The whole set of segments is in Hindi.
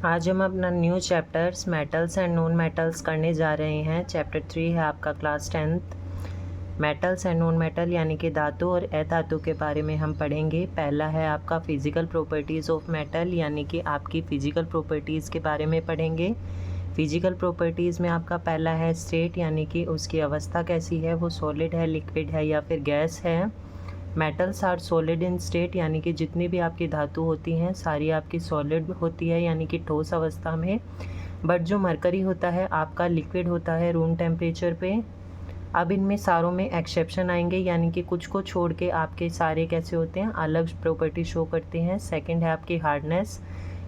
आज हम अपना new chapters metals and non metals करने जा रहे हैं। चैप्टर 3 है आपका class 10th। Metals and non metal यानी कि धातु और अधातु के बारे में हम पढ़ेंगे। पहला है आपका फिजिकल प्रॉपर्टीज़ ऑफ मेटल यानी कि आपकी फ़िज़िकल प्रॉपर्टीज़ के बारे में पढ़ेंगे। फिजिकल प्रॉपर्टीज़ में आपका पहला है स्टेट यानी कि उसकी अवस्था कैसी है, वो सॉलिड है, लिक्विड है या फिर गैस है। Metals are solid in state यानी कि जितनी भी आपकी धातु होती हैं सारी आपकी सॉलिड होती है यानी कि ठोस अवस्था में। बट जो मरकरी होता है आपका लिक्विड होता है रूम टेम्परेचर पे। अब इनमें सारों में एक्सेप्शन आएंगे यानी कि कुछ को छोड़ के आपके सारे कैसे होते हैं, अलग प्रॉपर्टी शो करते हैं। सेकंड है आपकी हार्डनेस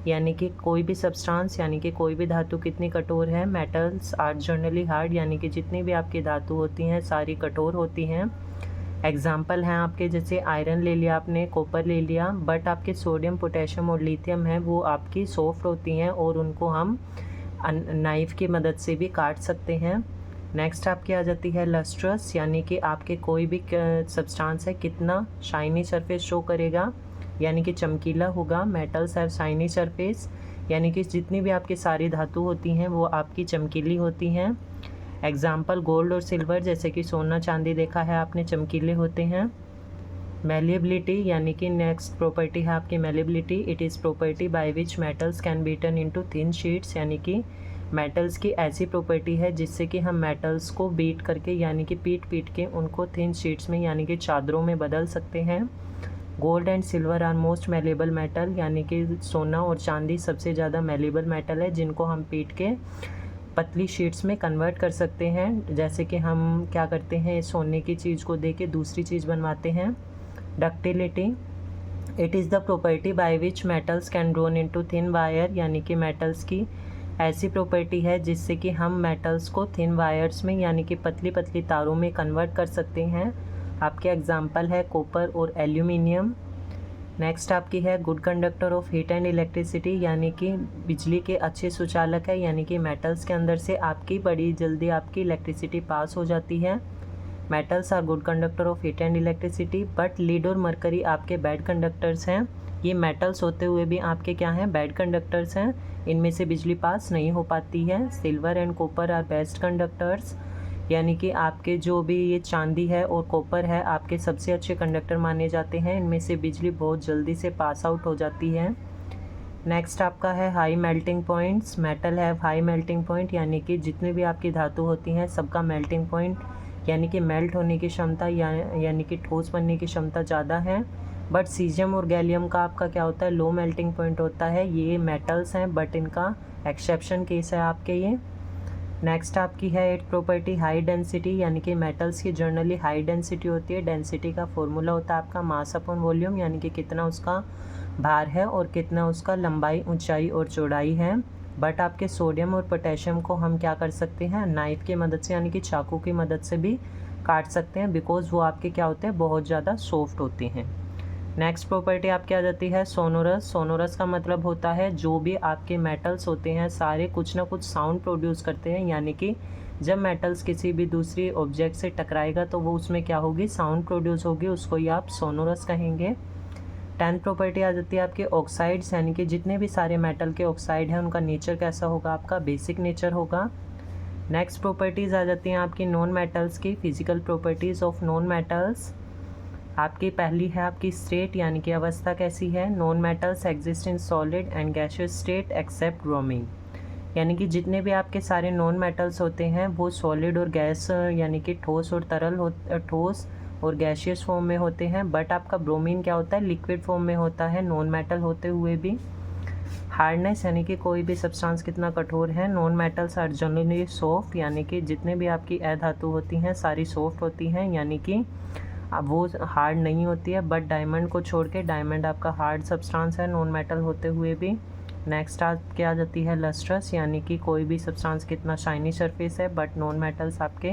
यानी कि कोई भी सब्सटेंस यानी कि कोई भी धातु कितनी कठोर है। मेटल्स आर जनरली हार्ड यानी कि जितनी भी आपकी धातु होती हैं सारी कठोर होती हैं। एग्जाम्पल हैं आपके, जैसे आयरन ले लिया आपने, कॉपर ले लिया। बट आपके सोडियम, पोटेशियम और लिथियम है वो आपकी सॉफ्ट होती हैं और उनको हम नाइफ़ की मदद से भी काट सकते हैं। नेक्स्ट आपकी आ जाती है लस्ट्रस यानी कि आपके कोई भी सब्सटेंस है कितना शाइनी सरफेस शो करेगा यानी कि चमकीला होगा। मेटल्स हैव शाइनी सरफेस यानी कि जितनी भी आपकी सारी धातु होती हैं वो आपकी चमकीली होती हैं। एग्जाम्पल गोल्ड और सिल्वर, जैसे कि सोना चांदी देखा है आपने, चमकीले होते हैं। मेलिएबिलिटी यानी कि नेक्स्ट प्रॉपर्टी है आपकी malleability. It is property by which metals can be turn into thin sheets यानी कि मेटल्स की ऐसी प्रॉपर्टी है जिससे कि हम मेटल्स को बीट करके यानी कि पीट के उनको थिन शीट्स में यानी कि चादरों में बदल सकते हैं। Gold and silver are most malleable metal यानी कि सोना और चांदी सबसे ज़्यादा मेलेबल मेटल है जिनको हम पीट के पतली शीट्स में कन्वर्ट कर सकते हैं। जैसे कि हम क्या करते हैं, सोने की चीज़ को दे के दूसरी चीज़ बनवाते हैं। Ductility, it is the property by which metals can drone into thin wire यानी कि मेटल्स की ऐसी प्रॉपर्टी है जिससे कि हम मेटल्स को थिन वायर्स में यानी कि पतली पतली तारों में कन्वर्ट कर सकते हैं। आपके एग्जाम्पल है कॉपर और एल्यूमिनियम। नेक्स्ट आपकी है good conductor of heat and electricity यानी कि बिजली के अच्छे सुचालक है यानी कि मेटल्स के अंदर से आपकी बड़ी जल्दी आपकी इलेक्ट्रिसिटी पास हो जाती है। Metals are good conductor of heat and electricity but lead और मरकरी आपके बैड कंडक्टर्स हैं। ये मेटल्स होते हुए भी आपके क्या हैं, बैड कंडक्टर्स हैं, इनमें से बिजली पास नहीं हो पाती है। Silver and copper are best conductors यानी कि आपके जो भी ये चांदी है और कॉपर है आपके सबसे अच्छे कंडक्टर माने जाते हैं, इनमें से बिजली बहुत जल्दी से पास आउट हो जाती है। नेक्स्ट आपका है हाई मेल्टिंग पॉइंट्स। मेटल है हाई मेल्टिंग पॉइंट यानी कि जितनी भी आपकी धातु होती हैं सबका मेल्टिंग पॉइंट यानी कि मेल्ट होने की क्षमता यानी कि ठोस बनने की क्षमता ज़्यादा है। बट सीजियम और गैलियम का आपका क्या होता है, लो मेल्टिंग पॉइंट होता है। ये मेटल्स हैं बट इनका एक्सेप्शन केस है आपके ये। नेक्स्ट आपकी है एट प्रॉपर्टी हाई डेंसिटी यानी कि मेटल्स की जनरली हाई डेंसिटी होती है। डेंसिटी का फॉर्मूला होता है आपका मास अपॉन वॉल्यूम यानी कि कितना उसका भार है और कितना उसका लंबाई, ऊंचाई और चौड़ाई है। बट आपके सोडियम और पोटेशियम को हम क्या कर सकते हैं, नाइफ की मदद से यानी कि चाकू की मदद से भी काट सकते हैं बिकॉज वो आपके क्या होते हैं, बहुत ज़्यादा सॉफ्ट होते हैं। नेक्स्ट प्रॉपर्टी आपकी आ जाती है सोनोरस। सोनोरस का मतलब होता है जो भी आपके मेटल्स होते हैं सारे कुछ ना कुछ साउंड प्रोड्यूस करते हैं यानी कि जब मेटल्स किसी भी दूसरी ऑब्जेक्ट से टकराएगा तो वो उसमें क्या होगी, साउंड प्रोड्यूस होगी, उसको ही आप सोनोरस कहेंगे। 10th प्रॉपर्टी आ जाती है आपके ऑक्साइड्स यानी कि जितने भी सारे मेटल के ऑक्साइड हैं उनका नेचर कैसा होगा, आपका बेसिक नेचर होगा। नेक्स्ट प्रॉपर्टीज़ आ जाती हैं आपकी नॉन मेटल्स की। Physical properties of non metals आपकी पहली है आपकी स्टेट यानी कि अवस्था कैसी है। Non metals exist in solid and gaseous state except bromine यानी कि जितने भी आपके सारे नॉन मेटल्स होते हैं वो सॉलिड और गैस यानी कि ठोस और तरल ठोस और गैसियस फॉर्म में होते हैं। बट आपका ब्रोमीन क्या होता है, लिक्विड फॉर्म में होता है नॉन मेटल होते हुए भी। हार्डनेस यानी कि कोई भी सब्सटेंस कितना कठोर है। Non metals are generally soft यानी कि जितने भी आपकी अधातु होती हैं सारी सॉफ्ट होती हैं यानी कि अब वो हार्ड नहीं होती है। बट डायमंड को छोड़ के, डायमंड आपका हार्ड सब्सटेंस है नॉन मेटल होते हुए भी। नेक्स्ट क्या आ जाती है लस्ट्रस यानी कि कोई भी सब्सटेंस कितना शाइनी सरफेस है। बट नॉन मेटल्स आपके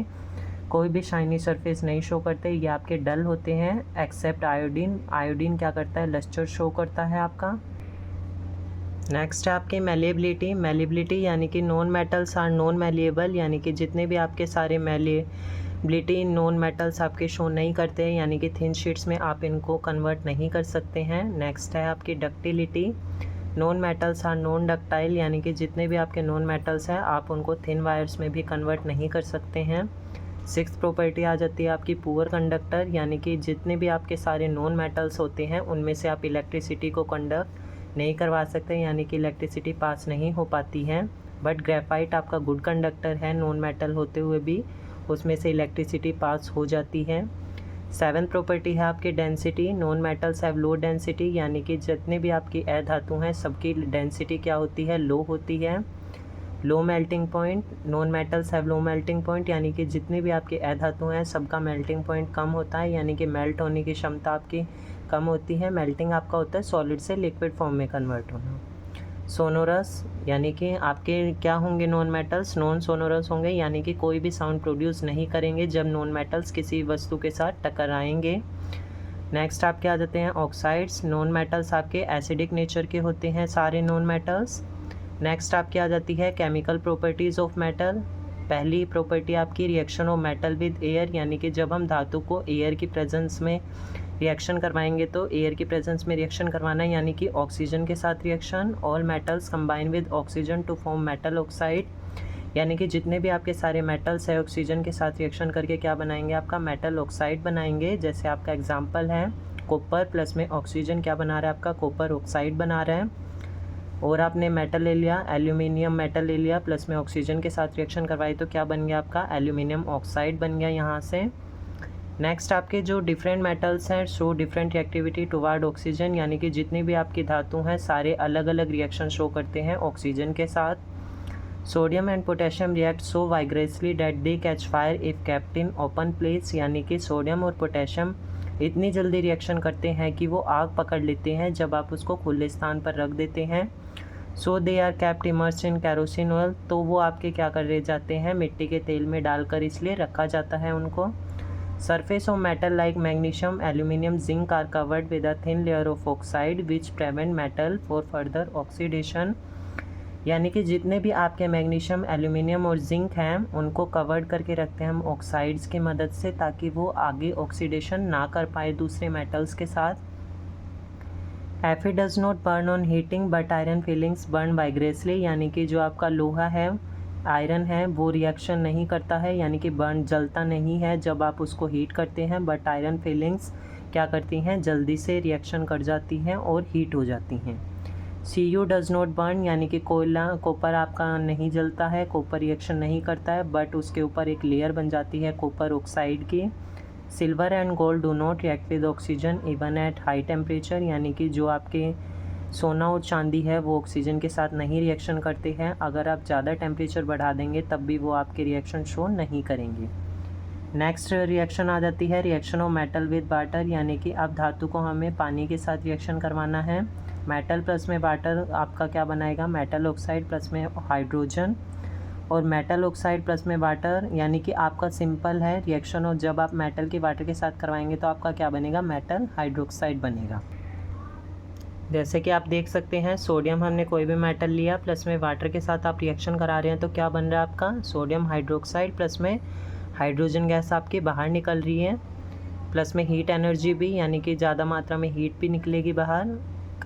कोई भी शाइनी सरफेस नहीं शो करते, ये आपके डल होते हैं एक्सेप्ट आयोडीन। आयोडीन क्या करता है, लस्टर शो करता है आपका। नेक्स्ट है आपकी मेलिएबिलिटी। मेलिएबिलिटी यानी कि non metals are non malleable यानी कि जितने भी आपके सारे मेलिएबिलिटी नॉन मेटल्स आपके शो नहीं करते हैं यानी कि थिन शीट्स में आप इनको कन्वर्ट नहीं कर सकते हैं। नेक्स्ट है आपकी ductility. Non metals are non ductile, यानी कि जितने भी आपके नॉन मेटल्स हैं आप उनको थिन वायर्स में भी कन्वर्ट नहीं कर सकते हैं। 6th प्रॉपर्टी आ जाती है आपकी पुअर कंडक्टर, यानी कि जितने भी आपके सारे नॉन मेटल्स होते हैं उनमें से आप इलेक्ट्रिसिटी को कंडक्ट नहीं करवा सकते, यानी कि इलेक्ट्रिसिटी पास नहीं हो पाती है। बट ग्रेफाइट आपका गुड कंडक्टर है, नॉन मेटल होते हुए भी उसमें से इलेक्ट्रिसिटी पास हो जाती है। 7th प्रॉपर्टी है आपकी density. Non metals have low density, यानी कि जितने भी आपकी अधातु हैं सबकी डेंसिटी क्या होती है, लो होती है। Low melting point, non metals have low melting point, यानी कि जितने भी आपके अधातु हैं सबका मेल्टिंग पॉइंट कम होता है, यानी कि मेल्ट होने की क्षमता आपकी कम होती है। मेल्टिंग आपका होता है सॉलिड से लिक्विड फॉर्म में कन्वर्ट होना। सोनोरस, यानी कि आपके क्या होंगे नॉन मेटल्स, नॉन सोनोरस होंगे, यानी कि कोई भी साउंड प्रोड्यूस नहीं करेंगे जब नॉन मेटल्स किसी वस्तु के साथ टकराएंगे। नेक्स्ट आपके आ जाते हैं ऑक्साइड्स। नॉन मेटल्स आपके एसिडिक नेचर के होते हैं सारे नॉन मेटल्स। नेक्स्ट आपकी आ जाती है केमिकल प्रॉपर्टीज़ ऑफ मेटल। पहली प्रॉपर्टी आपकी reaction of metal with air, यानी कि जब हम धातु को एयर की प्रेजेंस में रिएक्शन करवाएंगे तो एयर की प्रेजेंस में रिएक्शन करवाना है, यानी कि ऑक्सीजन के साथ reaction. All metals combine with oxygen to form metal oxide, यानी कि जितने भी आपके सारे मेटल्स है ऑक्सीजन के साथ रिएक्शन करके क्या बनाएंगे, आपका मेटल ऑक्साइड बनाएंगे। जैसे आपका एग्जांपल है कॉपर प्लस में ऑक्सीजन क्या बना रहा है, आपका कॉपर ऑक्साइड बना रहा है। और आपने मेटल ले लिया, एल्यूमिनियम मेटल ले लिया, प्लस में ऑक्सीजन के साथ रिएक्शन करवाई तो क्या बन गया, आपका एल्यूमिनियम ऑक्साइड बन गया यहाँ से। नेक्स्ट आपके जो डिफरेंट मेटल्स हैं show different reactivity toward oxygen, यानी कि जितनी भी आपकी धातु हैं सारे अलग अलग रिएक्शन शो करते हैं ऑक्सीजन के साथ। Sodium and potassium react so vigorously that they catch fire if kept in open place, यानी कि सोडियम और पोटेशियम इतनी जल्दी रिएक्शन करते हैं कि वो आग पकड़ लेते हैं जब आप उसको खुले स्थान पर रख देते हैं। So they are kept immersed in kerosene oil, तो वो आपके क्या कर रहे जाते हैं, मिट्टी के तेल में डालकर इसलिए रखा जाता है उनको। Surface of metal like magnesium, aluminium, zinc are covered with a thin layer of oxide which prevent metal for further oxidation, यानी कि जितने भी आपके मैग्नीशियम, एल्यूमिनियम और जिंक हैं उनको कवर्ड करके रखते हैं हम ऑक्साइड्स की मदद से ताकि वो आगे ऑक्सीडेशन ना कर पाए दूसरे मेटल्स के साथ। Fe does not burn on heating but iron filings burn vigorously, यानी कि जो आपका लोहा है, आयरन है, वो रिएक्शन नहीं करता है, यानी कि बर्न जलता नहीं है जब आप उसको हीट करते हैं, बट आयरन फिलिंग्स क्या करती हैं, जल्दी से रिएक्शन कर जाती हैं और हीट हो जाती हैं। Cu डज़ नॉट बर्न, यानी कि कोयला कॉपर आपका नहीं जलता है, कॉपर रिएक्शन नहीं करता है, बट उसके ऊपर एक लेयर बन जाती है कॉपर ऑक्साइड की। Silver and gold do not react with oxygen even at high temperature, यानी कि जो आपके सोना और चांदी है वो ऑक्सीजन के साथ नहीं रिएक्शन करते हैं, अगर आप ज़्यादा टेम्परेचर बढ़ा देंगे तब भी वो आपके रिएक्शन शो नहीं करेंगे। नेक्स्ट रिएक्शन आ जाती है reaction of metal with water, यानी कि अब धातु को हमें पानी के साथ रिएक्शन करवाना है। मेटल प्लस में वाटर आपका क्या बनाएगा, मेटल ऑक्साइड प्लस में हाइड्रोजन, और मेटल ऑक्साइड प्लस में वाटर, यानी कि आपका सिंपल है रिएक्शन, और जब आप मेटल के वाटर के साथ करवाएंगे तो आपका क्या बनेगा, मेटल हाइड्रोक्साइड बनेगा। जैसे कि आप देख सकते हैं सोडियम हमने कोई भी मेटल लिया प्लस में वाटर के साथ आप रिएक्शन करा रहे हैं तो क्या बन रहा है आपका, सोडियम हाइड्रोक्साइड प्लस में हाइड्रोजन गैस आपकी बाहर निकल रही है, प्लस में हीट एनर्जी भी, यानी कि ज़्यादा मात्रा में हीट भी निकलेगी बाहर।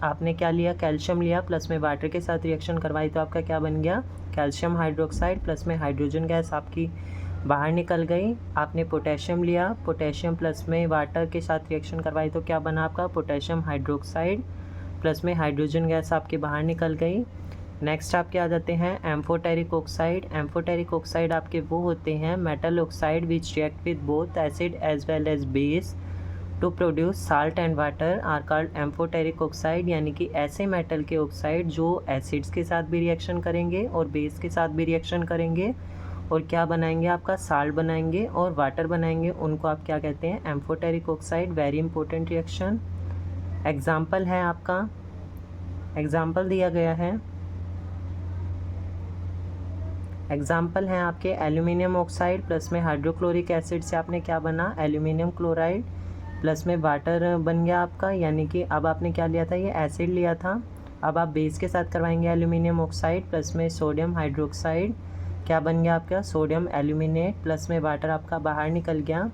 आपने क्या लिया, कैल्शियम लिया, प्लस में वाटर के साथ रिएक्शन करवाई तो आपका क्या बन गया, कैल्शियम हाइड्रोक्साइड प्लस में हाइड्रोजन गैस आपकी बाहर निकल गई। आपने पोटेशियम लिया, पोटेशियम प्लस में वाटर के साथ रिएक्शन करवाई तो क्या बना आपका, पोटेशियम हाइड्रोक्साइड प्लस में हाइड्रोजन गैस आपके बाहर निकल गई। नेक्स्ट आपके आ जाते हैं एम्फोटेरिक ऑक्साइड। एम्फोटेरिक ऑक्साइड आपके वो होते हैं metal oxide which react with both acid as well as base to produce salt and water are called amphoteric oxide, यानी कि ऐसे मेटल के ऑक्साइड जो एसिड्स के साथ भी रिएक्शन करेंगे और बेस के साथ भी रिएक्शन करेंगे और क्या बनाएंगे, आपका साल्ट बनाएंगे और वाटर बनाएंगे, उनको आप क्या कहते हैं, amphoteric oxide. Very important reaction. Example है आपका, एग्जाम्पल दिया गया है, एग्जाम्पल हैं आपके एल्यूमिनियम ऑक्साइड प्लस में हाइड्रोक्लोरिक एसिड से आपने क्या बना, एल्यूमिनियम क्लोराइड प्लस में वाटर बन गया आपका, यानी कि अब आपने क्या लिया था, ये एसिड लिया था, अब आप बेस के साथ करवाएंगे एल्यूमिनियम ऑक्साइड प्लस में सोडियम हाइड्रोक्साइड, क्या बन गया आपका, सोडियम एल्यूमिनेट प्लस में वाटर आपका बाहर निकल गया।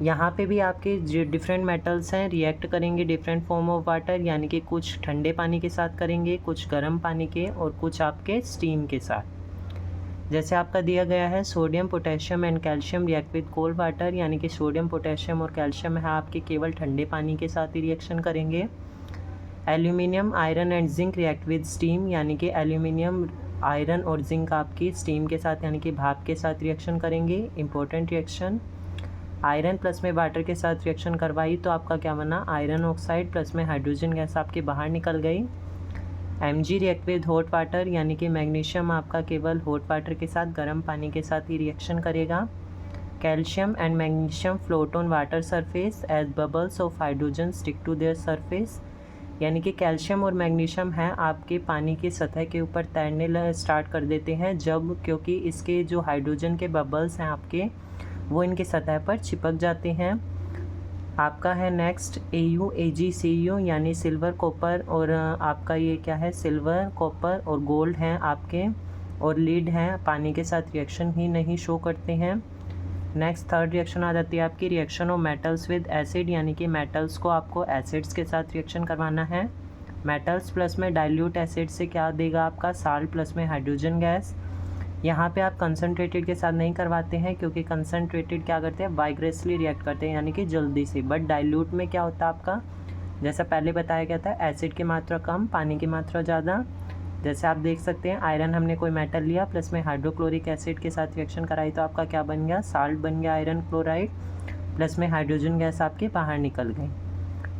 यहाँ पे भी आपके जो डिफरेंट मेटल्स हैं रिएक्ट करेंगे डिफरेंट फॉर्म ऑफ वाटर, यानी कि कुछ ठंडे पानी के साथ करेंगे, कुछ गर्म पानी के और कुछ आपके स्टीम के साथ। जैसे आपका दिया गया है sodium potassium and calcium react with cold water, यानी कि सोडियम पोटेशियम और कैल्शियम है आपके केवल ठंडे पानी के साथ ही रिएक्शन करेंगे। Aluminium iron and zinc react with steam, यानी कि एल्यूमिनियम आयरन और जिंक आपकी स्टीम के साथ यानी कि भाप के साथ रिएक्शन करेंगे। इंपॉर्टेंट रिएक्शन, आयरन प्लस में वाटर के साथ रिएक्शन करवाई तो आपका क्या बना, आयरन ऑक्साइड प्लस में हाइड्रोजन गैस आपके बाहर निकल गई। Mg react with hot water, यानी कि मैग्नीशियम आपका केवल हॉट वाटर के साथ गर्म पानी के साथ ही रिएक्शन करेगा। Calcium and magnesium float on water surface as bubbles of hydrogen stick to their surface, यानी कि कैल्शियम और मैग्नीशियम हैं आपके पानी की सतह के ऊपर तैरने स्टार्ट कर देते हैं जब, क्योंकि इसके जो हाइड्रोजन के बबल्स हैं आपके वो इनकी सतह पर चिपक जाते हैं। आपका है नेक्स्ट AU AG CU, यानी सिल्वर कॉपर और आपका ये क्या है सिल्वर कॉपर और गोल्ड हैं आपके, और लीड हैं पानी के साथ रिएक्शन ही नहीं शो करते हैं। नेक्स्ट थर्ड रिएक्शन आ जाती है आपकी reaction of metals with acid, यानी कि मेटल्स को आपको एसिड्स के साथ रिएक्शन करवाना है। मेटल्स प्लस में डाइल्यूट एसिड से क्या देगा आपका, साल्ट प्लस में हाइड्रोजन गैस। यहाँ पे आप कंसनट्रेटेड के साथ नहीं करवाते हैं क्योंकि कंसनट्रेटेड क्या करते हैं, वाइग्रेसली रिएक्ट करते हैं यानी कि जल्दी से। बट डाइल्यूट में क्या होता है आपका, जैसा पहले बताया गया था, एसिड की मात्रा कम पानी की मात्रा ज़्यादा। जैसे आप देख सकते हैं आयरन हमने कोई मेटल लिया प्लस में हाइड्रोक्लोरिक एसिड के साथ रिएक्शन कराई तो आपका क्या बन गया, साल्ट बन गया आयरन क्लोराइड, प्लस में हाइड्रोजन गैस आपके बाहर निकल गई।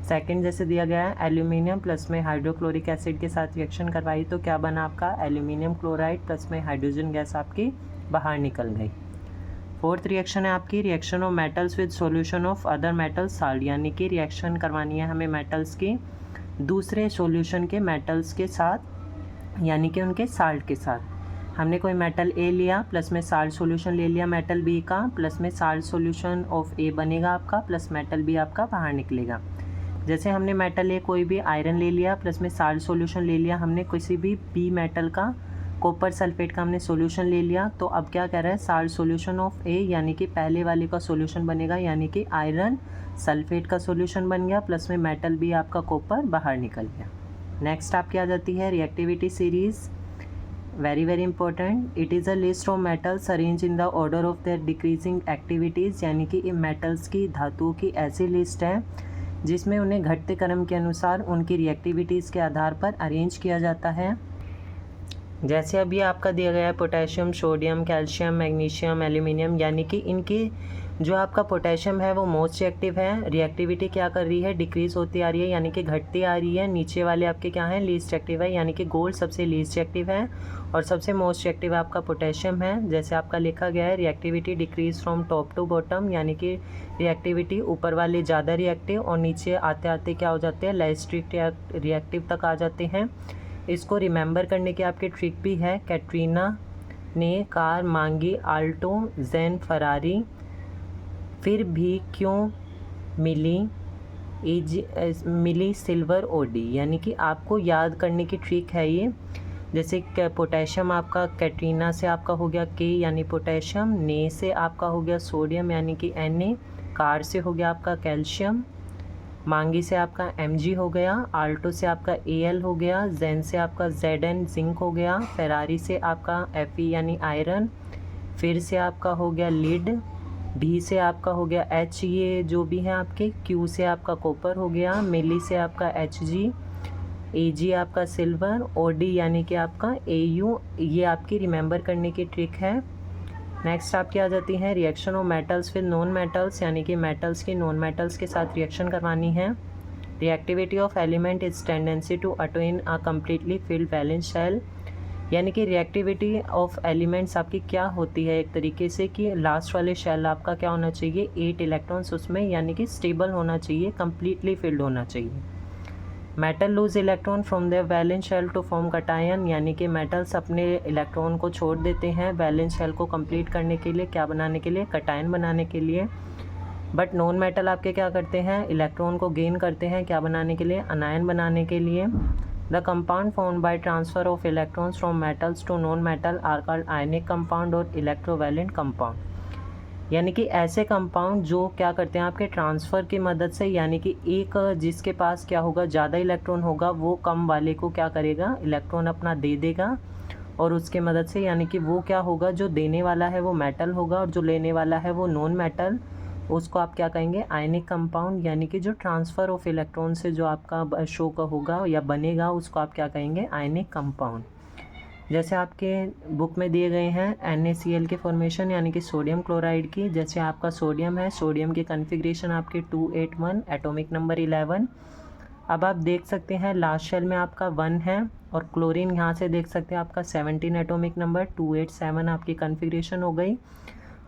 सेकंड जैसे दिया गया है एल्यूमिनियम प्लस में हाइड्रोक्लोरिक एसिड के साथ रिएक्शन करवाई तो क्या बना आपका, एल्यूमिनियम क्लोराइड प्लस में हाइड्रोजन गैस आपकी बाहर निकल गई। फोर्थ रिएक्शन है आपकी reaction of metals with solution of other metals salt, यानी कि रिएक्शन करवानी है हमें मेटल्स की दूसरे सॉल्यूशन के मेटल्स के साथ, यानी कि उनके साल्ट के साथ। हमने कोई मेटल A लिया प्लस में साल्ट सॉल्यूशन ले लिया मेटल B का, प्लस में साल्ट सॉल्यूशन ऑफ A बनेगा आपका, प्लस मेटल B आपका बाहर निकलेगा। जैसे हमने मेटल A कोई भी आयरन ले लिया प्लस में साल्ट सॉल्यूशन ले लिया, हमने किसी भी B मेटल का कॉपर सल्फेट का हमने सॉल्यूशन ले लिया, तो अब क्या कह रहा है, साल्ट सॉल्यूशन ऑफ A यानी कि पहले वाले का सॉल्यूशन बनेगा, यानी कि आयरन सल्फेट का सॉल्यूशन बन गया, प्लस में मेटल B आपका कॉपर बाहर निकल गया। नेक्स्ट आपकी आ जाती है reactivity series, very very important. It is a list of metals arrange in the order of their decreasing activities, यानी कि इन मेटल्स की धातुओं की ऐसी लिस्ट है जिसमें उन्हें घटते क्रम के अनुसार उनकी रिएक्टिविटीज़ के आधार पर अरेंज किया जाता है। जैसे अभी आपका दिया गया है potassium, sodium, calcium, magnesium, aluminium, यानी कि इनकी जो आपका पोटेशियम है वो मोस्ट रिएक्टिव है, रिएक्टिविटी क्या कर रही है, डिक्रीज़ होती आ रही है यानी कि घटती आ रही है। नीचे वाले आपके क्या हैं, लीस्ट रिएक्टिव है, यानी कि गोल्ड सबसे लीस्ट रिएक्टिव है और सबसे मोस्ट रिएक्टिव आपका पोटेशियम है। जैसे आपका लिखा गया है reactivity decrease from top to bottom, यानी कि रिएक्टिविटी ऊपर वाले ज़्यादा रिएक्टिव और नीचे आते आते क्या हो जाते हैं, लेस रिएक्टिव तक आ जाते हैं। इसको रिमेंबर करने की आपकी ट्रिक भी है, कैटरीना ने कार मांगी आल्टो जेन फरारी, फिर भी क्यों मिली सिल्वर ओडी, यानी कि आपको याद करने की ट्रिक है ये। जैसे पोटेशियम आपका कैटरीना से आपका हो गया के यानी पोटेशियम, ने से आपका हो गया सोडियम यानी कि Na, कार से हो गया आपका कैल्शियम, मांगी से आपका Mg हो गया, आल्टो से आपका Al हो गया, जेन से आपका Zn जिंक हो गया, फेरारी से आपका Fe यानी आयरन, फिर से आपका हो गया लीड, B से आपका हो गया H, ये जो भी है आपके, Q से आपका कॉपर हो गया, मिली से आपका Hg, Ag आपका सिल्वर, OD यानी कि आपका Au, ये आपकी रिमेंबर करने की ट्रिक है। नेक्स्ट आपकी आ जाती है reaction of metals with non metals, यानी कि मेटल्स की नॉन मेटल्स के साथ रिएक्शन करवानी है। Reactivity of element is tendency to attain a completely filled valence shell, यानी कि रिएक्टिविटी ऑफ एलिमेंट्स आपकी क्या होती है एक तरीके से कि लास्ट वाले शेल आपका क्या होना चाहिए, 8 इलेक्ट्रॉन्स उसमें, यानी कि स्टेबल होना चाहिए, कम्प्लीटली फिल्ड होना चाहिए। Metal lose electron from their valence shell to form cation, यानी कि मेटल्स अपने इलेक्ट्रॉन को छोड़ देते हैं वैलेंस शेल को कंप्लीट करने के लिए, क्या बनाने के लिए, कटायन बनाने के लिए। बट नॉन मेटल आपके क्या करते हैं, इलेक्ट्रॉन को गेन करते हैं, क्या बनाने के लिए, अनायन बनाने के लिए। The compound formed by transfer of electrons from metals to non metal are called ionic compound और इलेक्ट्रोवैलेंट कंपाउंड, यानी कि ऐसे कंपाउंड जो क्या करते हैं आपके ट्रांसफ़र की मदद से, यानी कि एक जिसके पास क्या होगा ज़्यादा इलेक्ट्रॉन होगा वो कम वाले को क्या करेगा, इलेक्ट्रॉन अपना दे देगा, और उसके मदद से यानी कि वो क्या होगा, जो देने वाला है वो मेटल होगा और जो लेने वाला है वो नॉन मेटल, उसको आप क्या कहेंगे, आयनिक कंपाउंड। यानी कि जो ट्रांसफ़र ऑफ इलेक्ट्रॉन से जो आपका शो का होगा या बनेगा उसको आप क्या कहेंगे, आयनिक कंपाउंड। जैसे आपके बुक में दिए गए हैं NaCl के फॉर्मेशन यानी कि सोडियम क्लोराइड की। जैसे आपका सोडियम है, सोडियम की कॉन्फ़िगरेशन आपके 281, एटॉमिक नंबर 11। अब आप देख सकते हैं लास्ट शेल में आपका 1 है, और क्लोरीन यहाँ से देख सकते हैं आपका 17 एटॉमिक नंबर 287 आपकी कॉन्फ़िगरेशन हो गई।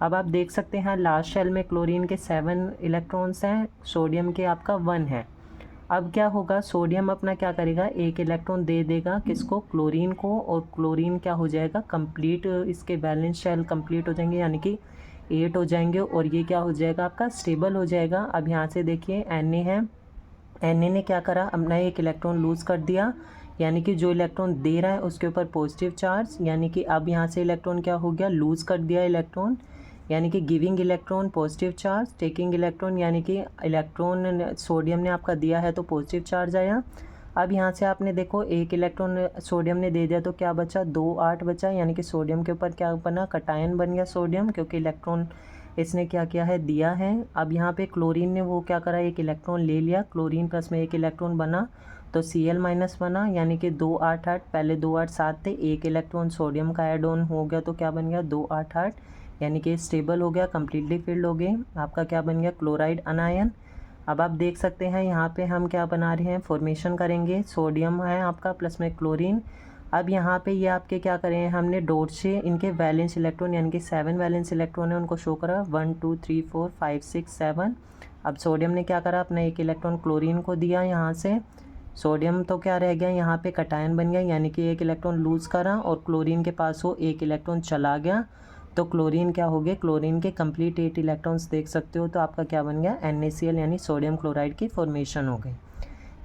अब आप देख सकते हैं लास्ट शेल में क्लोरीन के 7 इलेक्ट्रॉन्स हैं, सोडियम के आपका 1 है। अब क्या होगा, सोडियम अपना क्या करेगा, एक इलेक्ट्रॉन दे देगा किसको, क्लोरीन को, और क्लोरीन क्या हो जाएगा, कंप्लीट, इसके बैलेंस शेल कंप्लीट हो जाएंगे यानी कि 8 हो जाएंगे, और ये क्या हो जाएगा आपका स्टेबल हो जाएगा। अब यहाँ से देखिए Na है, Na ने क्या करा, अपना एक इलेक्ट्रॉन लूज़ कर दिया, यानी कि जो इलेक्ट्रॉन दे रहा है उसके ऊपर पॉजिटिव चार्ज, यानी कि अब यहाँ से इलेक्ट्रॉन क्या हो गया, लूज़ कर दिया इलेक्ट्रॉन, यानी कि giving electron positive charge, taking electron यानी कि इलेक्ट्रॉन सोडियम ने आपका दिया है तो पॉजिटिव चार्ज आया। अब यहाँ से आपने देखो एक इलेक्ट्रॉन सोडियम ने दे दिया तो क्या बचा, 2 8 बचा, यानी कि सोडियम के ऊपर क्या बना, कटायन बन गया सोडियम, क्योंकि इलेक्ट्रॉन इसने क्या किया है, दिया है। अब यहाँ पे क्लोरीन ने वो क्या करा, एक इलेक्ट्रॉन ले लिया, क्लोरीन प्लस में एक इलेक्ट्रॉन बना तो Cl- बना, यानी कि 2 8 8, पहले 2 8 7 थे, एक इलेक्ट्रॉन सोडियम का ऐड ऑन हो गया तो क्या बन गया 2 8 8, यानी कि स्टेबल हो गया, कम्प्लीटली फिल्ड हो गई, आपका क्या बन गया, क्लोराइड अनायन। अब आप देख सकते हैं यहाँ पे हम क्या बना रहे हैं, फॉर्मेशन करेंगे, सोडियम है आपका प्लस में क्लोरीन। अब यहाँ पे ये आपके क्या करें, हमने डॉट से इनके वैलेंस इलेक्ट्रॉन यानी कि 7 वैलेंस इलेक्ट्रॉन है उनको शो करा, 1 2 3 4 5 6 7। अब सोडियम ने क्या करा, अपना एक इलेक्ट्रॉन क्लोरीन को दिया, यहाँ से सोडियम तो क्या रह गया, यहाँ पे कटायन बन गया, यानी कि एक इलेक्ट्रॉन लूज़ करा और क्लोरीन के पास वो एक इलेक्ट्रॉन चला गया, तो क्लोरीन क्या हो गया, क्लोरीन के कंप्लीट 8 इलेक्ट्रॉन्स देख सकते हो, तो आपका क्या बन गया, NaCl यानी सोडियम क्लोराइड की फॉर्मेशन हो गई।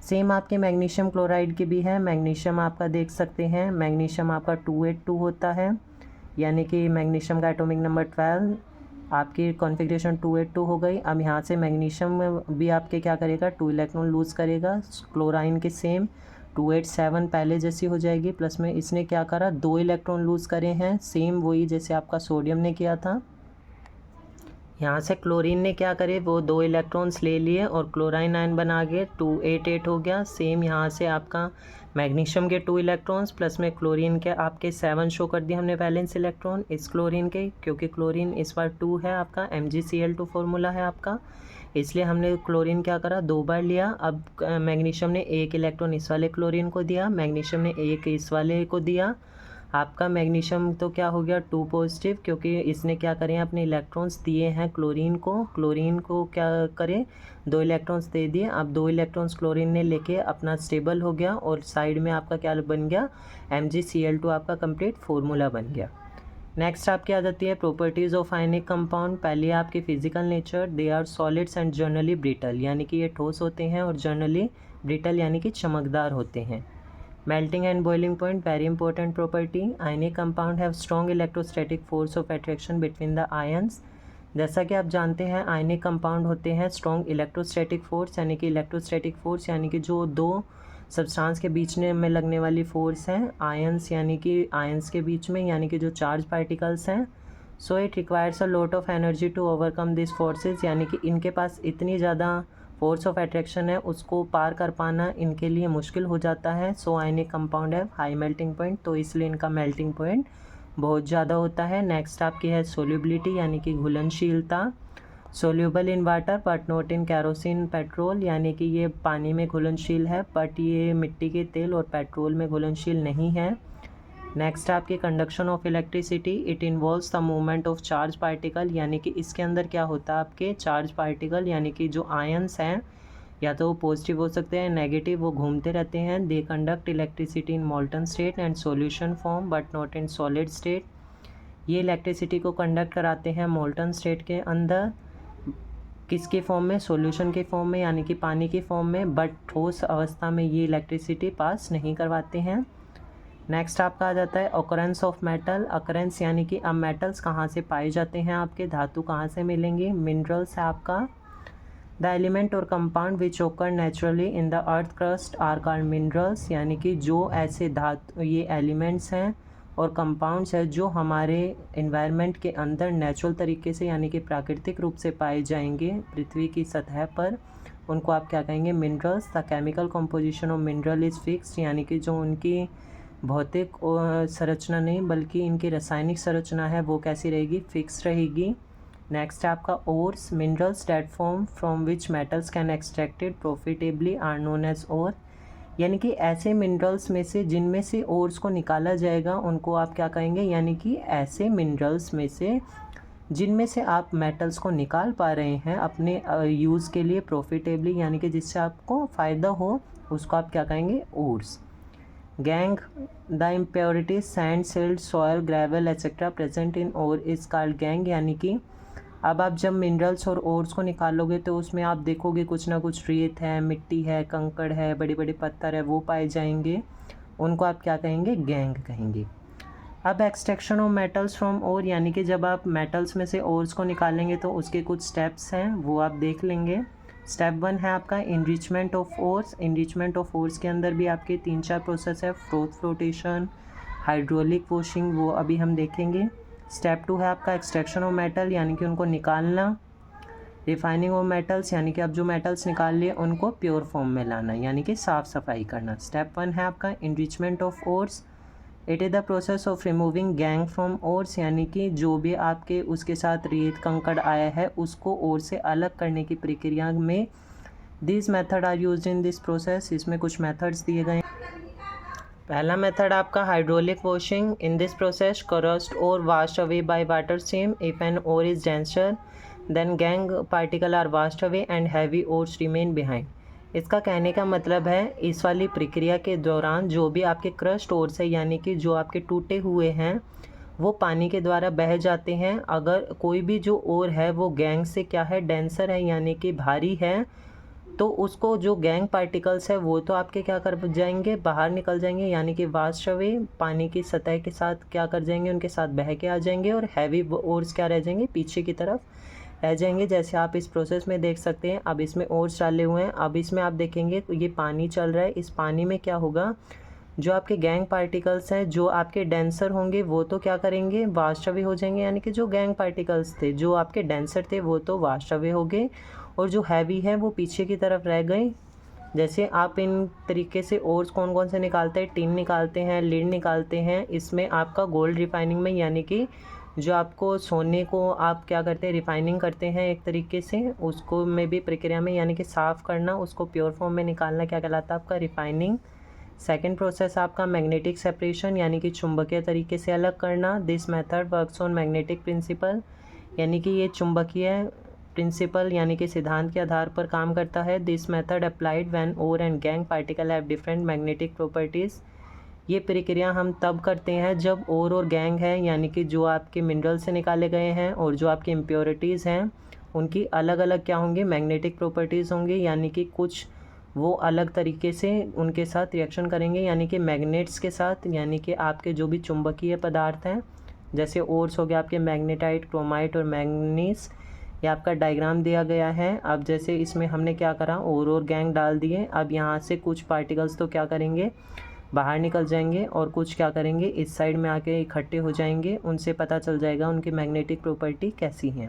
सेम आपके मैग्नीशियम क्लोराइड की भी है, मैग्नीशियम आपका देख सकते हैं, मैग्नीशियम आपका 282 होता है, यानी कि मैग्नीशियम का एटॉमिक नंबर 12, आपकी कॉन्फ़िगरेशन 282 हो गई। अब यहाँ से मैग्नीशियम में भी आपके क्या करेगा, 2 इलेक्ट्रॉन लूज़ करेगा, क्लोराइन के सेम 287 पहले जैसी हो जाएगी, प्लस में इसने क्या करा, 2 इलेक्ट्रॉन लूज़ करे हैं, सेम वही जैसे आपका सोडियम ने किया था। यहाँ से क्लोरीन ने क्या करे, वो 2 इलेक्ट्रॉन्स ले लिए और क्लोराइन आयन बना के 288 हो गया। सेम यहाँ से आपका मैग्नीशियम के 2 इलेक्ट्रॉन्स प्लस में क्लोरीन के आपके 7 शो कर दिए हमने वैलेंस इलेक्ट्रॉन इस क्लोरीन के, क्योंकि क्लोरीन इस बार 2 है आपका, MgCl2 फॉर्मूला है आपका, इसलिए हमने क्लोरीन क्या करा, 2 बार लिया। अब मैग्नीशियम ने एक इलेक्ट्रॉन इस वाले क्लोरीन को दिया, मैग्नीशियम ने एक इस वाले को दिया, आपका मैग्नीशियम तो क्या हो गया 2 पॉजिटिव, क्योंकि इसने क्या करें, अपने इलेक्ट्रॉन्स दिए हैं क्लोरीन को क्या करे, 2 इलेक्ट्रॉन्स दे दिए। अब 2 इलेक्ट्रॉन्स क्लोरीन ने लेके अपना स्टेबल हो गया, और साइड में आपका क्या बन गया, MgCl2 आपका कंप्लीट फार्मूला बन गया। नेक्स्ट आपकी आ जाती है प्रॉपर्टीज़ ऑफ आयनिक कंपाउंड। पहले आपकी physical nature, they are solids and generally brittle, यानी कि ये ठोस होते हैं और जनरली ब्रिटल यानी कि चमकदार होते हैं। Melting and boiling point, very important property. Ionic compound have strong electrostatic force of attraction between the ions. जैसा कि आप जानते हैं आयनिक कंपाउंड होते हैं स्ट्रॉन्ग इलेक्ट्रोस्टैटिक फोर्स, यानी कि इलेक्ट्रोस्टैटिक फोर्स यानी कि जो 2 सब्सटेंस के बीच में लगने वाली फोर्स है, आयन्स यानी कि आयन्स के बीच में, यानी कि जो चार्ज पार्टिकल्स हैं। So it requires a lot of energy to overcome this forces, यानी कि इनके पास इतनी ज़्यादा फोर्स ऑफ अट्रैक्शन है, उसको पार कर पाना इनके लिए मुश्किल हो जाता है। सो आयनिक कंपाउंड है हाई मेल्टिंग पॉइंट, तो इसलिए इनका मेल्टिंग पॉइंट बहुत ज़्यादा होता है। नेक्स्ट आपकी है सोल्यूबिलिटी, यानी कि घुलनशीलता। Soluble in water but not in kerosene petrol, यानी कि ये पानी में घुलनशील है बट ये मिट्टी के तेल और पेट्रोल में घुलनशील नहीं है। नेक्स्ट आपकी conduction of electricity, it involves the movement of charge particle, यानी कि इसके अंदर क्या होता है आपके चार्ज पार्टिकल, यानी कि जो आयंस हैं या तो वो पॉजिटिव हो सकते हैं नेगेटिव, वो घूमते रहते हैं। They conduct electricity in molten state and solution form but not in solid state. ये इलेक्ट्रिसिटी को कंडक्ट कराते हैं मोल्टन स्टेट के अंदर, किसके फॉर्म में, सॉल्यूशन के फॉर्म में यानी कि पानी की फॉर्म में, बट ठोस अवस्था में ये इलेक्ट्रिसिटी पास नहीं करवाते हैं। नेक्स्ट आपका आ जाता है ऑकरेंस ऑफ मेटल। ऑकरेंस यानी कि अब मेटल्स कहाँ से पाए जाते हैं, आपके धातु कहाँ से मिलेंगे। मिनरल्स है आपका द एलिमेंट और compound which occur naturally in the earth crust are called minerals, यानी कि जो ऐसे धातु ये एलिमेंट्स हैं और कंपाउंड्स हैं जो हमारे इन्वायरमेंट के अंदर नेचुरल तरीके से यानी कि प्राकृतिक रूप से पाए जाएंगे पृथ्वी की सतह पर, उनको आप क्या कहेंगे, minerals. The chemical composition of mineral is fixed, यानी कि जो उनकी भौतिक संरचना नहीं बल्कि इनकी रासायनिक संरचना है वो कैसी रहेगी, फिक्स रहेगी। नेक्स्ट है आपका ores. Minerals that form from which metals can extracted profitably are known as ore, यानी कि ऐसे मिनरल्स में से जिनमें से ओर्स को निकाला जाएगा उनको आप क्या कहेंगे, यानी कि ऐसे मिनरल्स में से जिनमें से आप मेटल्स को निकाल पा रहे हैं अपने यूज़ के लिए प्रॉफिटेबली, यानी कि जिससे आपको फ़ायदा हो, उसको आप क्या कहेंगे, ores. Gangue the impurities sand silt soil gravel etcetera present in ore is called gangue, यानी कि अब आप जब मिनरल्स और ओर्स को निकालोगे तो उसमें आप देखोगे कुछ ना कुछ रेत है, मिट्टी है, कंकड़ है, बड़े बड़े पत्थर है, वो पाए जाएंगे, उनको आप क्या कहेंगे, गैंग कहेंगे। अब एक्सट्रैक्शन ऑफ मेटल्स फ्रॉम ओर, यानी कि जब आप मेटल्स में से ओर्स को निकालेंगे तो उसके कुछ स्टेप्स हैं वो आप देख लेंगे। स्टेप 1 है आपका enrichment of ores. Enrichment of ores के अंदर भी आपके 3-4 प्रोसेस है, फ्लोटेशन, हाइड्रोलिक वॉशिंग, वो अभी हम देखेंगे। स्टेप 2 है आपका एक्सट्रैक्शन ऑफ मेटल, यानी कि उनको निकालना। रिफाइनिंग ऑफ मेटल्स, यानी कि आप जो मेटल्स निकाल लिए उनको प्योर फॉर्म में लाना, यानी कि साफ़ सफाई करना। स्टेप 1 है आपका enrichment of ores. It is the process of removing gang from ores, यानी कि जो भी आपके उसके साथ रेत कंकड़ आया है उसको ओर से अलग करने की प्रक्रिया में this method are used in this process. इसमें कुछ मेथड्स दिए गए। पहला मेथड आपका hydraulic washing. In this process crushed ore washed away by water stream. If an ore is denser than gangue particle are washed away and heavy ores remain behind. इसका कहने का मतलब है इस वाली प्रक्रिया के दौरान जो भी आपके क्रस्ट ओर्स है, यानी कि जो आपके टूटे हुए हैं, वो पानी के द्वारा बह जाते हैं। अगर कोई भी जो ओर है वो गैंग से क्या है, डेंसर है, यानी कि भारी है, तो उसको जो गैंग पार्टिकल्स है वो तो आपके क्या कर जाएंगे, बाहर निकल जाएंगे, यानी कि वाश्ड अवे पानी की सतह के साथ क्या कर जाएंगे, उनके साथ बह के आ जाएंगे, और हैवी ओर्स क्या रह जाएंगे, पीछे की तरफ रह जाएंगे। जैसे आप इस प्रोसेस में देख सकते हैं। अब इसमें ओर्स डाले हुए हैं। अब इसमें आप देखेंगे ये पानी चल रहा है। इस पानी में क्या होगा, जो आपके गैंग पार्टिकल्स हैं जो आपके डेंसर होंगे वो तो क्या करेंगे, वाश्ड अवे हो जाएंगे, यानी कि जो गैंग पार्टिकल्स थे जो आपके डेंसर थे वो तो वाश्ड अवे हो गए, और जो हैवी है वो पीछे की तरफ रह गए। जैसे आप इन तरीके से ओर्स कौन कौन से निकालते हैं, टिन निकालते हैं, लीड निकालते हैं। इसमें आपका गोल्ड रिफाइनिंग में, यानी कि जो आपको सोने को आप क्या करते हैं, रिफाइनिंग करते हैं एक तरीके से, उसको में भी प्रक्रिया में, यानी कि साफ़ करना, उसको प्योर फॉर्म में निकालना क्या कहलाता है, आपका रिफाइनिंग। सेकेंड प्रोसेस आपका मैग्नेटिक सेपरेशन, यानी कि चुंबकीय तरीके से अलग करना। This method works on magnetic principle, यानी कि ये चुंबकीय प्रिंसिपल यानी कि सिद्धांत के आधार पर काम करता है। This method applied when ore and gangue particle have different magnetic properties. ये प्रक्रिया हम तब करते हैं जब ओर और गैंग है, यानी कि जो आपके मिनरल से निकाले गए हैं और जो आपकी इम्प्योरिटीज़ हैं उनकी अलग अलग क्या होंगी, मैग्नेटिक प्रॉपर्टीज़ होंगी, यानी कि कुछ वो अलग तरीके से उनके साथ रिएक्शन करेंगे, यानी कि मैग्नेट्स के साथ, यानी कि आपके जो भी चुंबकीय पदार्थ हैं, जैसे ओर्स हो गया आपके मैग्नेटाइट, क्रोमाइट और मैंगनीज। ये आपका डायग्राम दिया गया है। अब जैसे इसमें हमने क्या करा, ओर और गैंग डाल दिए। अब यहाँ से कुछ पार्टिकल्स तो क्या करेंगे, बाहर निकल जाएंगे, और कुछ क्या करेंगे, इस साइड में आके इकट्ठे हो जाएंगे। उनसे पता चल जाएगा उनकी मैग्नेटिक प्रॉपर्टी कैसी है।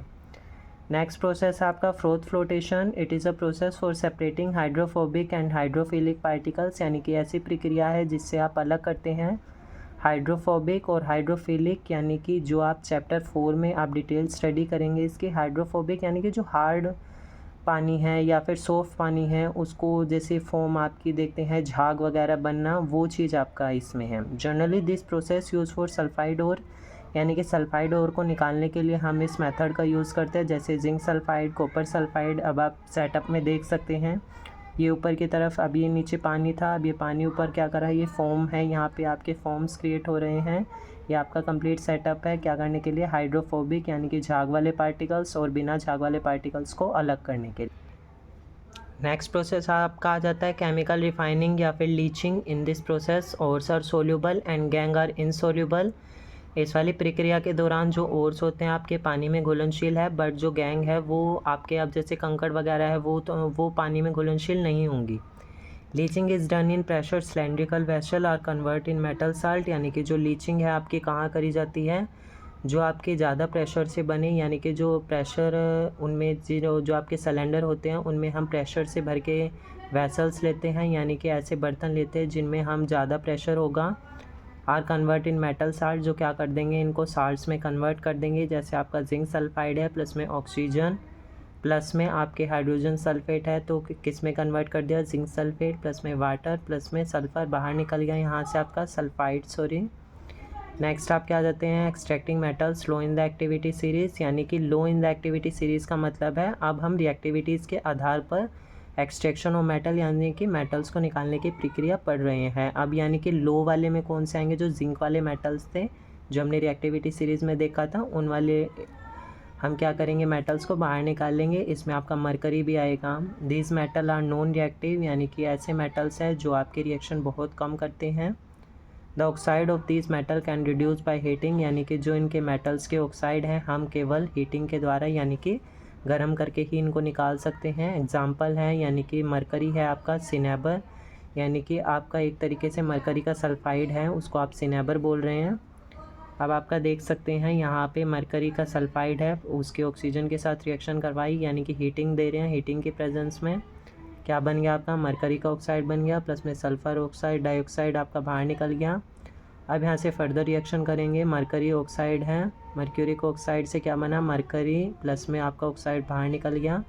नेक्स्ट प्रोसेस आपका froth flotation. It is a process for separating hydrophobic and hydrophilic particles, यानी कि ऐसी प्रक्रिया है जिससे आप अलग करते हैं हाइड्रोफोबिक और हाइड्रोफिलिक, यानी कि जो आप चैप्टर 4 में आप डिटेल स्टडी करेंगे इसकी। हाइड्रोफोबिक यानी कि जो हार्ड पानी है या फिर सॉफ्ट पानी है, उसको जैसे फोम आपकी देखते हैं झाग वगैरह बनना, वो चीज़ आपका इसमें है। Generally this process use for sulphide ore, यानी कि सल्फाइड ओर को निकालने के लिए हम इस मेथड का यूज़ करते हैं, जैसे जिंक सल्फाइड, कॉपर सल्फाइड। अब आप सेटअप में देख सकते हैं ये ऊपर की तरफ, अब ये नीचे पानी था, अब ये पानी ऊपर क्या कर रहा है, ये फोम है, यहाँ पे आपके फोम्स क्रिएट हो रहे हैं। ये आपका कंप्लीट सेटअप है क्या करने के लिए, हाइड्रोफोबिक यानी कि झाग वाले पार्टिकल्स और बिना झाग वाले पार्टिकल्स को अलग करने के लिए। नेक्स्ट प्रोसेस आपका आ जाता है केमिकल रिफाइनिंग या फिर leaching. In this process ores are soluble and gangue are insoluble. इस वाली प्रक्रिया के दौरान जो ओर्स होते हैं आपके पानी में घुलनशील है, बट जो गैंग है वो आपके अब जैसे कंकड़ वगैरह है वो पानी में घुलनशील नहीं होंगी। Leaching is done in pressure cylindrical vessel are convert in metal salt, यानी कि जो लीचिंग है आपकी कहाँ करी जाती है, जो आपके ज़्यादा प्रेशर से बने, यानी कि जो प्रेशर उनमें जो आपके सिलेंडर होते हैं उनमें हम प्रेशर से भर के वेसल्स लेते हैं, यानी कि ऐसे बर्तन लेते हैं जिनमें हम ज़्यादा प्रेशर होगा। Are convert in metal salt, जो क्या कर देंगे इनको साल्ट्स में कन्वर्ट कर देंगे। जैसे आपका जिंक सल्फाइड है प्लस में ऑक्सीजन प्लस में आपके हाइड्रोजन सल्फेट है, तो किस में कन्वर्ट कर दिया, जिंक सल्फेट प्लस में वाटर प्लस में सल्फ़र, बाहर निकल गया यहाँ से आपका सल्फाइड सॉरी। नेक्स्ट आप क्या आ जाते हैं extracting metals low in the activity series, यानी कि लो इन द एक्टिविटी सीरीज़ का मतलब है अब हम रिएक्टिविटीज़ के आधार पर एक्सट्रैक्शन ऑफ मेटल यानी कि मेटल्स को निकालने की प्रक्रिया पढ़ रहे हैं। अब यानी कि लो वाले में कौन से आएंगे, जो जिंक वाले मेटल्स थे जो हमने रिएक्टिविटी सीरीज़ में देखा था, उन वाले हम क्या करेंगे मेटल्स को बाहर निकाल लेंगे। इसमें आपका मरकरी भी आएगा। These metal are non reactive, यानी कि ऐसे मेटल्स हैं जो आपके रिएक्शन बहुत कम करते हैं। The oxide of these metal can reduce by heating, यानी कि जो इनके मेटल्स के ऑक्साइड हैं हम केवल हीटिंग के द्वारा यानी कि गर्म करके ही इनको निकाल सकते हैं। एग्जाम्पल है यानी कि मरकरी है आपका सिनेबर, यानी कि आपका एक तरीके से मरकरी का सल्फाइड है उसको आप सिनेबर बोल रहे हैं। अब आपका देख सकते हैं यहाँ पे मरकरी का सल्फाइड है, उसके ऑक्सीजन के साथ रिएक्शन करवाई यानी कि हीटिंग दे रहे हैं। हीटिंग के प्रेजेंस में क्या बन गया आपका मरकरी का ऑक्साइड बन गया प्लस में सल्फ़र ऑक्साइड डाइऑक्साइड आपका बाहर निकल गया। अब यहाँ से फर्दर रिएक्शन करेंगे, मरकरी ऑक्साइड है, मर्क्यूरिक ऑक्साइड से क्या बना मरकरी प्लस में आपका ऑक्साइड बाहर निकल गया।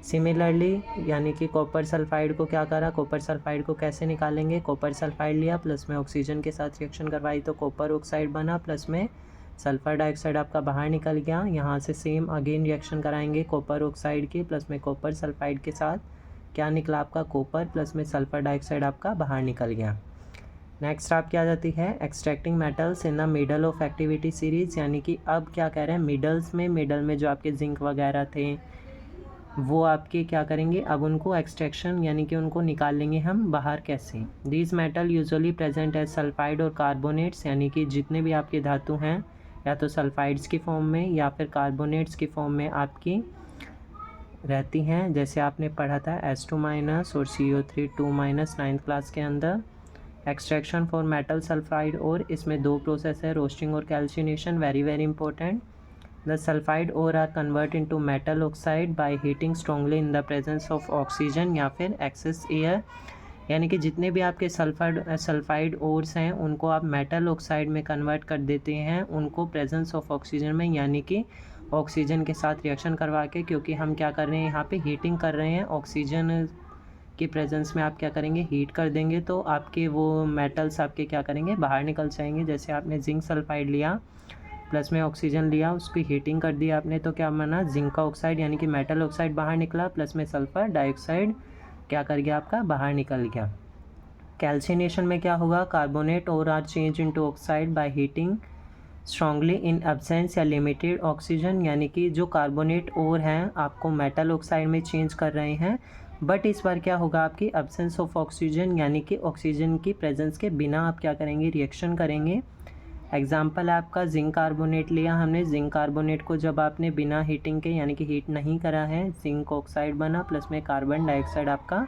सिमिलरली यानी कि कॉपर सल्फाइड को क्या करा, कॉपर सल्फाइड को कैसे निकालेंगे, कॉपर सल्फाइड लिया प्लस में ऑक्सीजन के साथ रिएक्शन करवाई तो कॉपर ऑक्साइड बना प्लस में सल्फ़र डाइऑक्साइड आपका बाहर निकल गया। यहाँ से सेम अगेन रिएक्शन कराएंगे कॉपर ऑक्साइड की प्लस में कॉपर सल्फाइड के साथ, क्या निकला आपका कॉपर प्लस में सल्फ़र डाइऑक्साइड आपका बाहर निकल गया। नेक्स्ट आप क्या जाती है extracting metals in the middle of activity series, यानी कि अब क्या कह रहे हैं मिडल में जो आपके जिंक वगैरह थे वो आपके क्या करेंगे, अब उनको एक्सट्रैक्शन यानी कि उनको निकाल लेंगे हम बाहर कैसे। These metal usually present as sulphide और कार्बोनेट्स, यानी कि जितने भी आपके धातु हैं या तो सल्फाइड्स की फॉर्म में या फिर कार्बोनेट्स की फॉर्म में आपकी रहती हैं। जैसे आपने पढ़ा था H2- और CO3 2- 9th क्लास के अंदर। एक्सट्रैक्शन फॉर मेटल सल्फाइड और इसमें दो प्रोसेस है रोस्टिंग और calcination, very very important. The sulphide ore are convert into metal oxide by heating strongly in the presence of oxygen या फिर एक्सेस एयर, यानी कि जितने भी आपके सल्फाइड ओर्स हैं उनको आप मेटल ऑक्साइड में कन्वर्ट कर देते हैं उनको प्रेजेंस ऑफ ऑक्सीजन में, यानी कि ऑक्सीजन के साथ रिएक्शन करवा के, क्योंकि हम क्या कर रहे हैं यहाँ पे हीटिंग कर रहे हैं ऑक्सीजन के प्रेजेंस में आप क्या करेंगे हीट कर देंगे तो आपके वो मेटल्स आपके क्या करेंगे बाहर निकल जाएंगे। जैसे आपने जिंक सल्फाइड लिया प्लस में ऑक्सीजन लिया उसकी हीटिंग कर दी आपने तो क्या बना जिंक का ऑक्साइड यानी कि मेटल ऑक्साइड बाहर निकला प्लस में सल्फ़र डाइऑक्साइड क्या कर गया आपका बाहर निकल गया। कैल्सिनेशन में क्या होगा कार्बोनेट और are change into oxide by heating strongly in absence या लिमिटेड ऑक्सीजन, यानी कि जो कार्बोनेट और हैं आपको मेटल ऑक्साइड में चेंज कर रहे हैं बट इस बार क्या होगा आपकी एब्सेंस ऑफ ऑक्सीजन, यानी कि ऑक्सीजन की प्रेजेंस के बिना आप क्या करेंगे रिएक्शन करेंगे। एग्जाम्पल है आपका जिंक कार्बोनेट लिया हमने, जिंक कार्बोनेट को जब आपने बिना हीटिंग के यानी कि हीट नहीं करा है जिंक ऑक्साइड बना प्लस में कार्बन डाइऑक्साइड आपका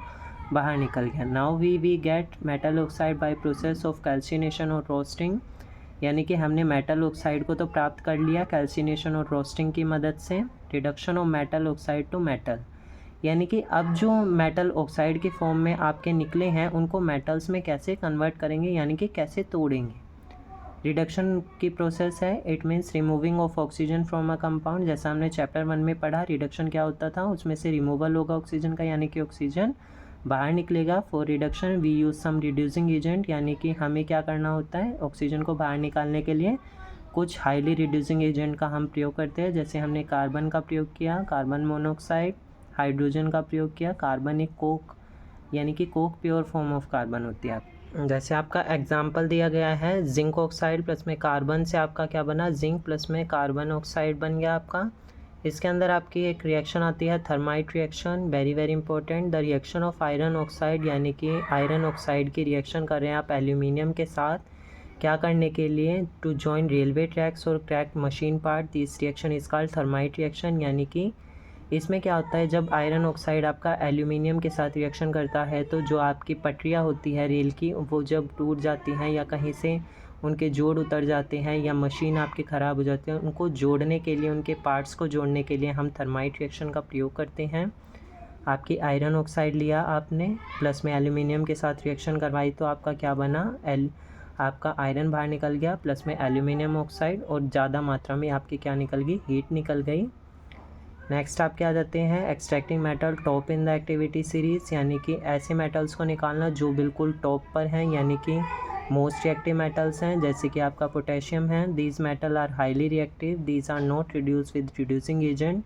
बाहर निकल गया। Now we get metal oxide by process of calcination और रोस्टिंग, यानी कि हमने मेटल ऑक्साइड को तो प्राप्त कर लिया कैल्सिनेशन और रोस्टिंग की मदद से। Reduction of metal oxide to metal, यानी कि अब जो मेटल ऑक्साइड के फॉर्म में आपके निकले हैं उनको मेटल्स में कैसे कन्वर्ट करेंगे यानी कि कैसे तोड़ेंगे। रिडक्शन की प्रोसेस है, it means removing of oxygen from a compound, जैसा हमने चैप्टर 1 में पढ़ा रिडक्शन क्या होता था उसमें से रिमूवल होगा ऑक्सीजन का यानी कि ऑक्सीजन बाहर निकलेगा। For reduction we use some reducing agent, यानी कि हमें क्या करना होता है ऑक्सीजन को बाहर निकालने के लिए कुछ हाईली रिड्यूसिंग एजेंट का हम प्रयोग करते हैं। जैसे हमने कार्बन का प्रयोग किया कार्बन मोनोऑक्साइड, हाइड्रोजन का प्रयोग किया कार्बन एक कोक, यानी कि Coke pure form of carbon होती है। जैसे आपका एग्जाम्पल दिया गया है जिंक ऑक्साइड प्लस में कार्बन से आपका क्या बना जिंक प्लस में कार्बन ऑक्साइड बन गया आपका, इसके अंदर आपकी एक रिएक्शन आती है thermite reaction, very very important. The reaction of iron oxide, यानी कि आयरन ऑक्साइड की रिएक्शन कर रहे हैं आप एल्यूमिनियम के साथ, क्या करने के लिए, टू जॉइन रेलवे ट्रैक्स और crack machine part. This reaction is called thermite reaction. यानी कि इसमें क्या होता है, जब आयरन ऑक्साइड आपका एल्यूमिनियम के साथ रिएक्शन करता है तो जो आपकी पटरियाँ होती है रेल की, वो जब टूट जाती हैं या कहीं से उनके जोड़ उतर जाते हैं या मशीन आपकी ख़राब हो जाती है, उनको जोड़ने के लिए, उनके पार्ट्स को जोड़ने के लिए हम थर्माइट रिएक्शन का प्रयोग करते हैं। आपकी आयरन ऑक्साइड लिया आपने, प्लस में एल्यूमिनियम के साथ रिएक्शन करवाई, तो आपका क्या बना, आपका आयरन बाहर निकल गया, प्लस में एल्यूमिनियम ऑक्साइड, और ज़्यादा मात्रा में आपकी क्या निकल गई, हीट निकल गई। नेक्स्ट आप क्या जाते हैं, extracting metal top in the activity series, यानी कि ऐसे मेटल्स को निकालना जो बिल्कुल टॉप पर हैं, यानी कि मोस्ट रिएक्टिव मेटल्स हैं, जैसे कि आपका पोटेशियम है। These metal are highly reactive, these are not reduce with reducing agent,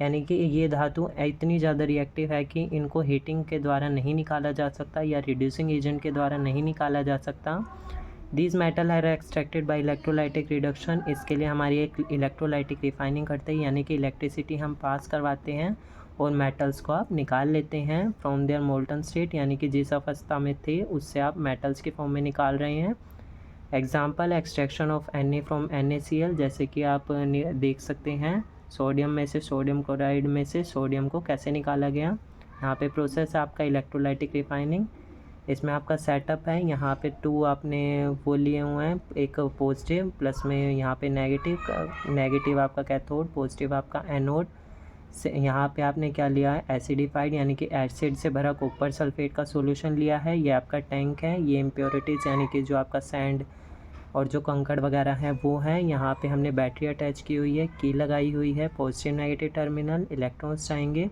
यानी कि ये धातु इतनी ज़्यादा रिएक्टिव है कि इनको हीटिंग के द्वारा नहीं निकाला जा सकता या रिड्यूसिंग एजेंट के द्वारा नहीं निकाला जा सकता। These metal are extracted by electrolytic reduction, इसके लिए हमारी एक इलेक्ट्रोलाइटिक रिफाइनिंग करते हैं, यानी कि इलेक्ट्रिसिटी हम पास करवाते हैं और मेटल्स को आप निकाल लेते हैं फ्रॉम देयर मोल्टन स्टेट, यानी कि जिस अवस्था में थे उससे आप मेटल्स के फॉर्म में निकाल रहे हैं। Example, extraction of Na from NaCl, जैसे कि आप देख सकते हैं सोडियम में से, सोडियम क्लोराइड में से सोडियम को कैसे निकाला गया। यहाँ पे प्रोसेस है आपका इलेक्ट्रोलाइटिक रिफाइनिंग। इसमें आपका सेटअप है, यहाँ पे 2 आपने वो लिए हुए हैं, एक पॉजिटिव प्लस में यहाँ पे नेगेटिव आपका कैथोड, पॉजिटिव आपका एनोड। से यहाँ पे आपने क्या लिया है, एसिडिफाइड यानी कि एसिड से भरा कॉपर सल्फेट का सॉल्यूशन लिया है। ये आपका टैंक है, ये इम्प्योरिटीज़ यानी कि जो आपका सैंड और जो कंकड़ वगैरह हैं वो हैं। यहाँ पे हमने बैटरी अटैच की हुई है, की लगाई हुई है, पॉजिटिव नेगेटिव टर्मिनल, इलेक्ट्रॉन्स जाएंगे।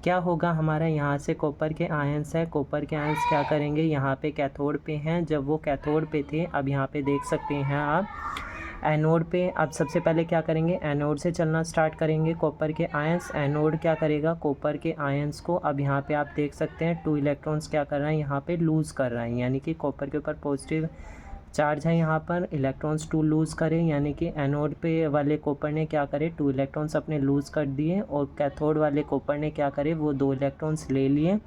क्या होगा हमारा, यहाँ से कॉपर के आयंस है, कॉपर के आयंस क्या करेंगे, यहाँ पे कैथोड पे हैं, जब वो कैथोड पे थे, अब यहाँ पे देख सकते हैं आप एनोड पे। अब सबसे पहले क्या करेंगे, एनोड से चलना स्टार्ट करेंगे कॉपर के आयंस। एनोड क्या करेगा, कॉपर के आयंस को, अब यहाँ पे आप देख सकते हैं 2 इलेक्ट्रॉन्स क्या कर रहे हैं, यहाँ पे लूज़ कर रहे हैं, यानी कि कॉपर के ऊपर पॉजिटिव चार्ज है, यहाँ पर इलेक्ट्रॉन्स 2 लूज़ करें, यानी कि एनोड पे वाले कॉपर ने क्या करे, 2 इलेक्ट्रॉन्स अपने लूज़ कर दिए, और कैथोड वाले कॉपर ने क्या करे, वो 2 इलेक्ट्रॉन्स ले लिए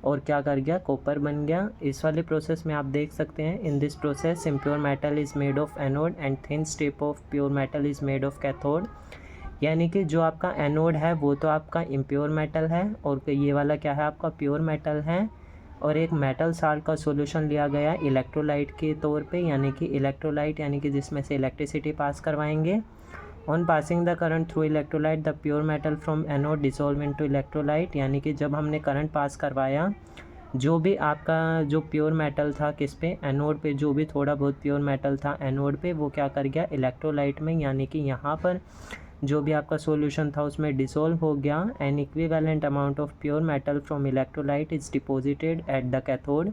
और क्या कर गया, कॉपर बन गया। इस वाले प्रोसेस में आप देख सकते हैं, इन this process impure metal is made of anode and thin strip of pure metal is made of cathode, यानी कि जो आपका एनोड है वो तो आपका इम्प्योर मेटल है और ये वाला क्या है, आपका प्योर मेटल है। और एक मेटल साल्ट का सॉल्यूशन लिया गया इलेक्ट्रोलाइट के तौर पे, यानी कि इलेक्ट्रोलाइट यानी कि जिसमें से इलेक्ट्रिसिटी पास करवाएंगे। On passing the current through electrolyte the pure metal from anode dissolve into electrolyte, यानी कि जब हमने करंट पास करवाया, जो भी आपका जो प्योर मेटल था किस पे, एनोड पे, जो भी थोड़ा बहुत प्योर मेटल था एनोड पे, वो क्या कर गया, इलेक्ट्रोलाइट में, यानी कि यहाँ पर जो भी आपका सॉल्यूशन था उसमें डिसॉल्व हो गया। N equivalent amount of pure metal from electrolyte is deposited at the cathode,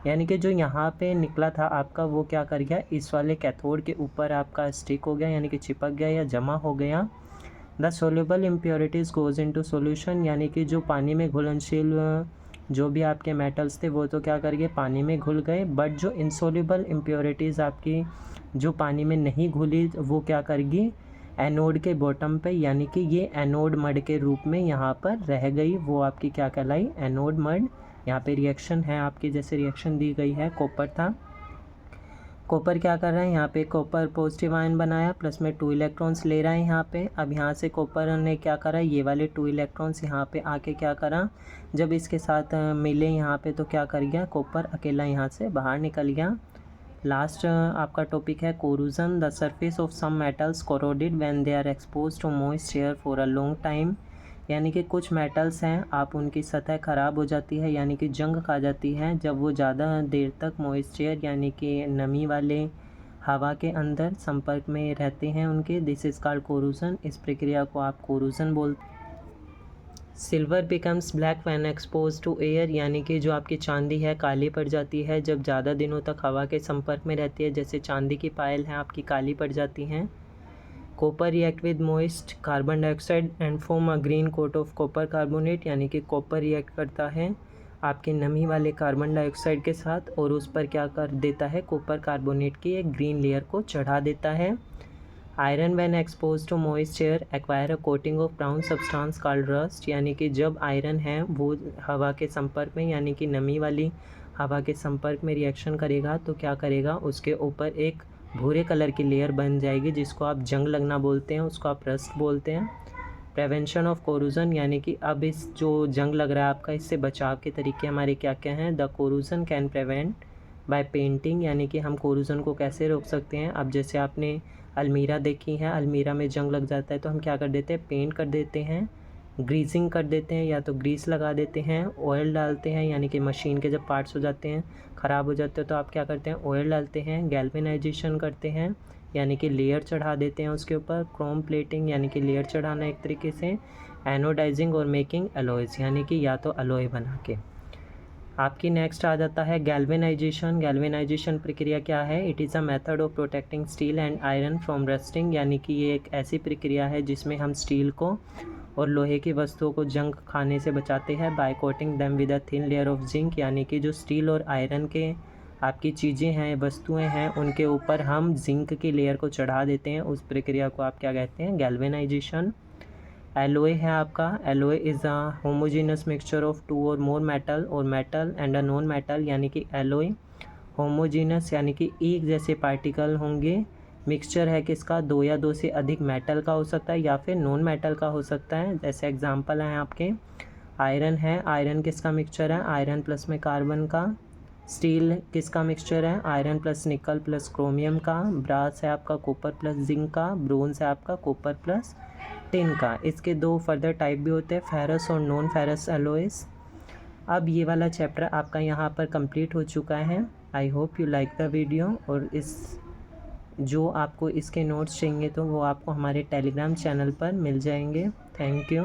यानी कि जो यहाँ पे निकला था आपका वो क्या कर गया, इस वाले कैथोड के ऊपर आपका स्टिक हो गया, यानी कि चिपक गया या जमा हो गया। The soluble impurities goes into solution, यानी कि जो पानी में घुलनशील जो भी आपके मेटल्स थे वो तो क्या कर गए, पानी में घुल गए, बट जो इनसोल्यूबल इम्प्योरिटीज़ आपकी जो पानी में नहीं घुली वो क्या करेगी, एनोड के बॉटम पे, यानी कि ये एनोड मड के रूप में यहाँ पर रह गई, वो आपकी क्या कहलाई, एनोड मड। यहाँ पे रिएक्शन है आपकी, जैसे रिएक्शन दी गई है, कॉपर था, कॉपर क्या कर रहा है, यहाँ पे कॉपर पॉजिटिव आयन बनाया, प्लस में 2 इलेक्ट्रॉन्स ले रहा है यहाँ पे। अब यहाँ से कॉपर ने क्या करा, ये वाले 2 इलेक्ट्रॉन्स यहाँ पे आके क्या करा, जब इसके साथ मिले यहाँ पे तो क्या कर गया, कॉपर अकेला यहाँ से बाहर निकल गया। लास्ट आपका टॉपिक है corrosion. The surface of some metals corroded when they are expose to moist air for a long time, यानी कि कुछ मेटल्स हैं आप उनकी सतह ख़राब हो जाती है, यानी कि जंग खा जाती है जब वो ज़्यादा देर तक मॉइस्चर यानी कि नमी वाले हवा के अंदर संपर्क में रहते हैं उनके, दिस इज़ कॉल्ड कोरूजन। इस प्रक्रिया को आप कोरूजन बोलते हैं। Silver becomes black when expose to air, यानी कि जो आपकी चांदी है काली पड़ जाती है जब ज़्यादा दिनों तक हवा के संपर्क में रहती है, जैसे चांदी की पायल है आपकी काली पड़ जाती हैं। Copper react with moist carbon dioxide and form a green coat of copper carbonate, यानी कि कॉपर रिएक्ट करता है आपके नमी वाले कार्बन डाइऑक्साइड के साथ और उस पर क्या कर देता है, कॉपर कार्बोनेट की एक ग्रीन लेयर को चढ़ा देता है। Iron when expose to moisture acquire a coating of brown substance called rust, यानी कि जब आयरन है वो हवा के संपर्क में यानी कि नमी वाली हवा के संपर्क में रिएक्शन करेगा तो क्या करेगा, उसके ऊपर एक भूरे कलर की लेयर बन जाएगी जिसको आप जंग लगना बोलते हैं, उसको आप रस्ट बोलते हैं। प्रिवेंशन ऑफ कोरूजन, यानी कि अब इस जो जंग लग रहा है आपका, इससे बचाव के तरीके हमारे क्या क्या हैं। The corrosion can prevent by painting, यानी कि हम कोरूजन को कैसे रोक सकते हैं। अब जैसे आपने अलमीरा देखी है, अलमीरा में जंग लग जाता है तो हम क्या कर देते हैं, पेंट कर देते हैं, ग्रीसिंग कर देते हैं या तो ग्रीस लगा देते हैं, ऑयल डालते हैं, यानी कि मशीन के जब पार्ट्स हो जाते हैं ख़राब हो जाते हैं तो आप क्या करते हैं, ऑयल डालते हैं। गैल्वेनाइजेशन करते हैं, यानी कि लेयर चढ़ा देते हैं उसके ऊपर। क्रोम प्लेटिंग, यानी कि लेयर चढ़ाना एक तरीके से। एनोडाइजिंग और मेकिंग एलॉयज़, यानी कि या तो अलॉय बना के। आपकी नेक्स्ट आ जाता है गैल्वेनाइजेशन। गैल्वेनाइजेशन प्रक्रिया क्या है, it is a method of protecting steel and iron from rusting, यानी कि ये एक ऐसी प्रक्रिया है जिसमें हम स्टील को और लोहे की वस्तुओं को जंग खाने से बचाते हैं। By coating them with a thin layer of zinc, यानी कि जो स्टील और आयरन के आपकी चीज़ें हैं, वस्तुएं हैं, उनके ऊपर हम जिंक की लेयर को चढ़ा देते हैं। उस प्रक्रिया को आप क्या कहते हैं, गैल्वेनाइजेशन। एलोए है आपका, alloy is a homogeneous mixture of two और मोर मेटल और metal and a non metal, यानी कि एलोए होमोजीनस यानी कि एक जैसे पार्टिकल होंगे। मिक्सचर है किसका, दो या दो से अधिक मेटल का हो सकता है या फिर नॉन मेटल का हो सकता है। जैसे एग्जांपल हैं आपके, आयरन है, आयरन किसका मिक्सचर है, आयरन प्लस में कार्बन का। स्टील किसका मिक्सचर है, iron plus nickel plus chromium का। ब्रास है आपका कॉपर प्लस जिंक का। ब्रोंज है आपका कॉपर प्लस टिन का। इसके दो फर्दर टाइप भी होते हैं, फेरस और नॉन फेरस एलॉयज़। अब ये वाला चैप्टर आपका यहाँ पर कंप्लीट हो चुका है। I hope you like the video, और इस जो आपको इसके नोट्स चाहिए तो वो आपको हमारे टेलीग्राम चैनल पर मिल जाएंगे। Thank you.